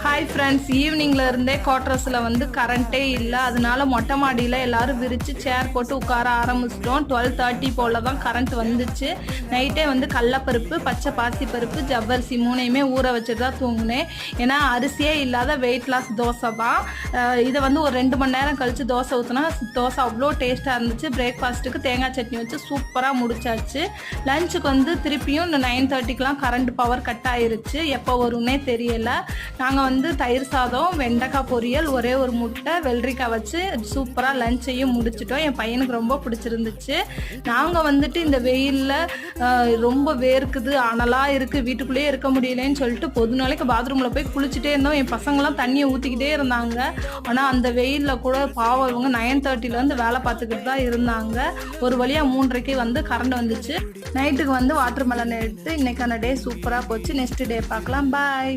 Hi friends, ஈவினிங்ல இருந்தே குவார்டர்ஸில் வந்து கரண்ட்டே இல்லை. அதனால மொட்டை மாடியில் எல்லாரும் விரித்து சேர் போட்டு உட்கார ஆரம்பிச்சிட்டோம். 12:30 போல் தான் கரண்ட் வந்துச்சு. நைட்டே வந்து கடலப்பருப்பு, பச்சை பாசிப்பருப்பு, ஜவ்வரிசி மூணையுமே ஊற வச்சுட்டு தான் தூங்கினேன். ஏன்னா அரிசியே இல்லாத வெயிட் லாஸ் தோசை தான். இதை வந்து ஒரு 2 மணி நேரம் கழித்து தோசை ஊற்றினா தோசை அவ்வளோ டேஸ்ட்டாக இருந்துச்சு. பிரேக்ஃபாஸ்ட்டுக்கு தேங்காய் சட்னி வச்சு சூப்பராக முடிச்சாச்சு. லஞ்சுக்கு வந்து திருப்பியும் இந்த 9:30க்கெலாம் கரண்ட் பவர் கட் ஆயிருச்சு. எப்போ வரும்னே தெரியல. நாங்கள் வந்து தயிர் சாதம், வெண்டைக்காய் பொரியல், ஒரே ஒரு முட்டை, வெள்ளரிக்காய் வச்சு சூப்பராக லஞ்சையும் முடிச்சிட்டோம். என் பையனுக்கு ரொம்ப பிடிச்சிருந்துச்சு. நாங்கள் வந்துட்டு இந்த வெயிலில் ரொம்ப வேர்க்குது, அனலாக இருக்குது, வீட்டுக்குள்ளேயே இருக்க முடியலன்னு சொல்லிட்டு பொது நாளைக்கு பாத்ரூமில் போய் குளிச்சுட்டே இருந்தோம். என் பசங்களாம் தண்ணியை ஊற்றிக்கிட்டே இருந்தாங்க. ஆனால் அந்த வெயிலில் கூட பாவம் இவங்க 9:30லேருந்து வேலை பார்த்துக்கிட்டு தான் இருந்தாங்க. ஒரு வழியாக 3:30க்கு வந்து கரண்ட் வந்துச்சு. நைட்டுக்கு வந்து வாட்டர் மெலன் எடுத்து இன்றைக்கான டே சூப்பராக போச்சு. நெக்ஸ்ட் டே பார்க்கலாம். பாய்.